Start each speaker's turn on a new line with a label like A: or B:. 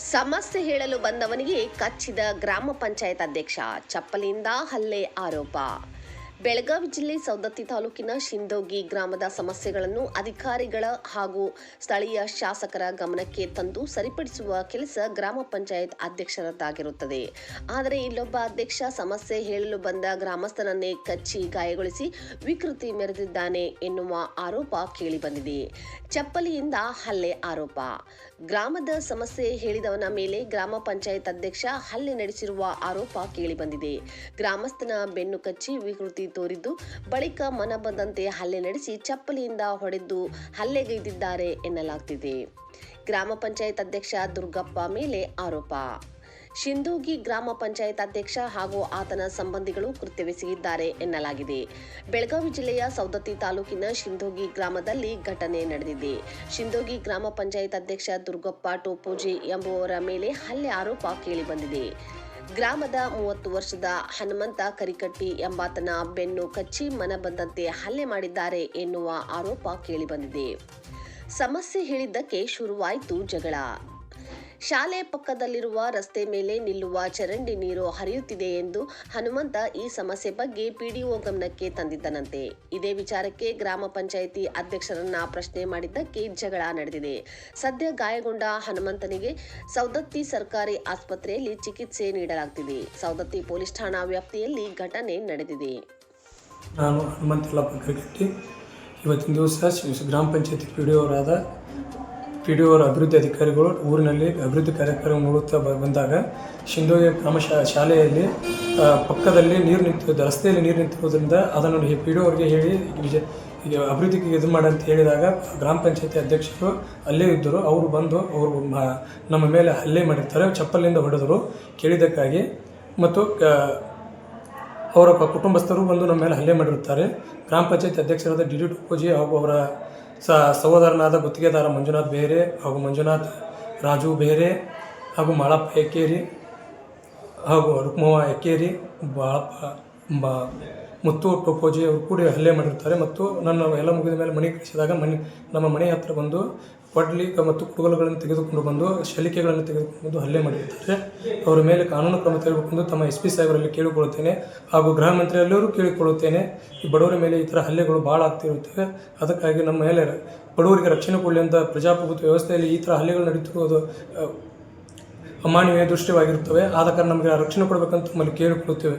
A: ಸಮಸ್ಯೆ ಹೇಳಲು ಬಂದವನಿಗೆ ಕಚ್ಚಿದ ಗ್ರಾಮ ಪಂಚಾಯತ್ ಅಧ್ಯಕ್ಷ, ಚಪ್ಪಲಿಯಿಂದ ಹಲ್ಲೆ ಆರೋಪ. ಬೆಳಗಾವಿ ಜಿಲ್ಲೆ ಸವದತ್ತಿ ತಾಲೂಕಿನ ಶಿಂದೋಗಿ ಗ್ರಾಮದ ಸಮಸ್ಯೆಗಳನ್ನು ಅಧಿಕಾರಿಗಳ ಹಾಗೂ ಸ್ಥಳೀಯ ಶಾಸಕರ ಗಮನಕ್ಕೆ ತಂದು ಸರಿಪಡಿಸುವ ಕೆಲಸ ಗ್ರಾಮ ಪಂಚಾಯತ್ ಅಧ್ಯಕ್ಷರದ್ದಾಗಿರುತ್ತದೆ. ಆದರೆ ಇಲ್ಲೊಬ್ಬ ಅಧ್ಯಕ್ಷ ಸಮಸ್ಯೆ ಹೇಳಲು ಬಂದ ಗ್ರಾಮಸ್ಥರನ್ನೇ ಕಚ್ಚಿ ಗಾಯಗೊಳಿಸಿ ವಿಕೃತಿ ಮೆರೆದಿದ್ದಾನೆ ಎನ್ನುವ ಆರೋಪ ಕೇಳಿಬಂದಿದೆ. ಚಪ್ಪಲಿಯಿಂದ ಹಲ್ಲೆ ಆರೋಪ. ಗ್ರಾಮದ ಸಮಸ್ಯೆ ಹೇಳಿದವನ ಮೇಲೆ ಗ್ರಾಮ ಪಂಚಾಯತ್ ಅಧ್ಯಕ್ಷ ಹಲ್ಲೆ ನಡೆಸಿರುವ ಆರೋಪ ಕೇಳಿಬಂದಿದೆ. ಗ್ರಾಮಸ್ಥನ ಬೆನ್ನು ಕಚ್ಚಿ ವಿಕೃತಿ ತೋರಿದ್ದು, ಬಳಿಕ ಮನ ಬಂದಂತೆ ಹಲ್ಲೆ ನಡೆಸಿ ಚಪ್ಪಲಿಯಿಂದ ಹೊಡೆದು ಹಲ್ಲೆಗೈದಿದ್ದಾರೆ ಎನ್ನಲಾಗ್ತಿದೆ. ಗ್ರಾಮ ಪಂಚಾಯತ್ ಅಧ್ಯಕ್ಷ ದುರ್ಗಪ್ಪ ಮೇಲೆ ಆರೋಪ. ಶಿಂದೋಗಿ ಗ್ರಾಮ ಪಂಚಾಯತ್ ಅಧ್ಯಕ್ಷ ಹಾಗೂ ಆತನ ಸಂಬಂಧಿಗಳು ಕೃತ್ಯವೆಸಗಿದ್ದಾರೆ ಎನ್ನಲಾಗಿದೆ. ಬೆಳಗಾವಿ ಜಿಲ್ಲೆಯ ಸವದತ್ತಿ ತಾಲೂಕಿನ ಶಿಂದೋಗಿ ಗ್ರಾಮದಲ್ಲಿ ಘಟನೆ ನಡೆದಿದೆ. ಶಿಂದೋಗಿ ಗ್ರಾಮ ಪಂಚಾಯತ್ ಅಧ್ಯಕ್ಷ ದುರ್ಗಪ್ಪ ಟೋಪೋಜಿ ಎಂಬುವವರ ಮೇಲೆ ಹಲ್ಲೆ ಆರೋಪ ಕೇಳಿಬಂದಿದೆ. ಗ್ರಾಮದ 30 ವರ್ಷದ ಹನುಮಂತ ಕರಿಕಟ್ಟಿ ಎಂಬಾತನ ಬೆನ್ನು ಕಚ್ಚಿ ಮನ ಬಂದಂತೆ ಹಲ್ಲೆ ಮಾಡಿದ್ದಾರೆ ಎನ್ನುವ ಆರೋಪ ಕೇಳಿಬಂದಿದೆ. ಸಮಸ್ಯೆ ಹೇಳಿದ್ದಕ್ಕೆ ಶುರುವಾಯಿತು ಜಗಳ. ಶಾಲೆ ಪಕ್ಕದಲ್ಲಿರುವ ರಸ್ತೆ ಮೇಲೆ ನಿಲ್ಲುವ ಚರಂಡಿ ನೀರು ಹರಿಯುತ್ತಿದೆ ಎಂದು ಹನುಮಂತ ಈ ಸಮಸ್ಯೆ ಬಗ್ಗೆ ಪಿಡಿಒ ಗಮನಕ್ಕೆ ತಂದಿದ್ದನಂತೆ. ಇದೇ ವಿಚಾರಕ್ಕೆ ಗ್ರಾಮ ಪಂಚಾಯಿತಿ ಅಧ್ಯಕ್ಷರನ್ನ ಪ್ರಶ್ನೆ ಮಾಡಿದ್ದಕ್ಕೆ ಜಗಳ ನಡೆದಿದೆ. ಸದ್ಯ ಗಾಯಗೊಂಡ ಹನುಮಂತನಿಗೆ ಸವದತ್ತಿ ಸರ್ಕಾರಿ ಆಸ್ಪತ್ರೆಯಲ್ಲಿ ಚಿಕಿತ್ಸೆ ನೀಡಲಾಗುತ್ತಿದೆ. ಸವದತ್ತಿ ಪೊಲೀಸ್ ಠಾಣಾ ವ್ಯಾಪ್ತಿಯಲ್ಲಿ ಘಟನೆ ನಡೆದಿದೆ.
B: ನಾನು ಹನುಮಂತ ಕರಿಕಟ್ಟಿ. ಇವತ್ತಿನ ದಿವಸ ಗ್ರಾಮ ಪಂಚಾಯತಿ ಪಿಡಿಒ ಅಭಿವೃದ್ಧಿ ಅಧಿಕಾರಿಗಳು ಊರಿನಲ್ಲಿ ಅಭಿವೃದ್ಧಿ ಕಾರ್ಯಕ್ರಮ ನೋಡುತ್ತಾ ಬಂದಾಗ ಶಿಂದೋಗಿ ಗ್ರಾಮ ಶಾಲೆಯಲ್ಲಿ ಪಕ್ಕದಲ್ಲಿ ರಸ್ತೆಯಲ್ಲಿ ನೀರು ನಿಂತಿರೋದ್ರಿಂದ ಅದನ್ನು ಪಿಡಿಒ ಅವರಿಗೆ ಹೇಳಿ ಅಭಿವೃದ್ಧಿಗೆ ಇದು ಮಾಡಿ ಅಂತ ಹೇಳಿದಾಗ ಗ್ರಾಮ ಪಂಚಾಯತಿ ಅಧ್ಯಕ್ಷರು ಅಲ್ಲೇ ಇದ್ದರು. ಅವರು ಬಂದು ನಮ್ಮ ಮೇಲೆ ಹಲ್ಲೆ ಮಾಡಿರ್ತಾರೆ, ಚಪ್ಪಲಿಂದ ಹೊಡೆದರು ಕೇಳಿದ್ದಕ್ಕಾಗಿ. ಮತ್ತು ಅವರ ಕುಟುಂಬಸ್ಥರು ಬಂದು ನಮ್ಮ ಮೇಲೆ ಹಲ್ಲೆ ಮಾಡಿರುತ್ತಾರೆ. ಗ್ರಾಮ ಪಂಚಾಯತ್ ಅಧ್ಯಕ್ಷರಾದ ಡಿ ಟೋಪೋಜಿ ಹಾಗೂ ಅವರ ಸಹೋದರನಾದ ಗುತ್ತಿಗೆದಾರ ಮಂಜುನಾಥ್ ಬೇರೆ ಹಾಗೂ ಮಂಜುನಾಥ್ ರಾಜು ಬೇರೆ ಹಾಗೂ ಮಾಳಪ್ಪ ಎಕ್ಕೇರಿ ಹಾಗೂ ರುಕ್ಮವ್ವ ಎಕ್ಕೇರಿ, ಬಾಳಪ್ಪ ಮುತ್ತು ಟೋಪೋಜಿ ಅವರು ಕೂಡ ಹಲ್ಲೆ ಮಾಡಿರ್ತಾರೆ. ಮತ್ತು ನನ್ನ ಎಲ್ಲ ಮುಗಿದ ಮೇಲೆ ಮನೆ ಕಳಿಸಿದಾಗ ನಮ್ಮ ಮನೆ ಹತ್ರ ಬಂದು ಕೊಡ್ಲಿ ಮತ್ತು ಕುಡುಗಲುಗಳನ್ನು ತೆಗೆದುಕೊಂಡು ಬಂದು ಶಲಿಕೆಗಳನ್ನು ತೆಗೆದುಕೊಂಡು ಬಂದು ಹಲ್ಲೆ ಮಾಡಿರುತ್ತಾರೆ. ಅವರ ಮೇಲೆ ಕಾನೂನು ಕ್ರಮ ತೆಗೆದುಕೊಂಡು ತಮ್ಮ SP ಸಾಹೇಬರಲ್ಲಿ ಕೇಳಿಕೊಳ್ಳುತ್ತೇನೆ ಹಾಗೂ ಗೃಹ ಮಂತ್ರಿಯಲ್ಲರೂ ಕೇಳಿಕೊಳ್ಳುತ್ತೇನೆ. ಈ ಬಡವರ ಮೇಲೆ ಈ ಥರ ಹಲ್ಲೆಗಳು ಭಾಳ ಆಗ್ತಿರುತ್ತವೆ. ಅದಕ್ಕಾಗಿ ನಮ್ಮ ಮೇಲೆ ಬಡವರಿಗೆ ರಕ್ಷಣೆ ಕೊಡಲಿ ಅಂತ ಪ್ರಜಾಪ್ರಭುತ್ವ ವ್ಯವಸ್ಥೆಯಲ್ಲಿ ಈ ಥರ ಹಲ್ಲೆಗಳು ನಡೀತಿರುವುದು ಅಮಾನವೀಯ ದೃಶ್ಯವಾಗಿರುತ್ತವೆ. ಆದ ಕಾರಣ ನಮಗೆ ರಕ್ಷಣೆ ಕೊಡಬೇಕಂತ ನಮ್ಮಲ್ಲಿ ಕೇಳಿಕೊಳ್ಳುತ್ತೇವೆ.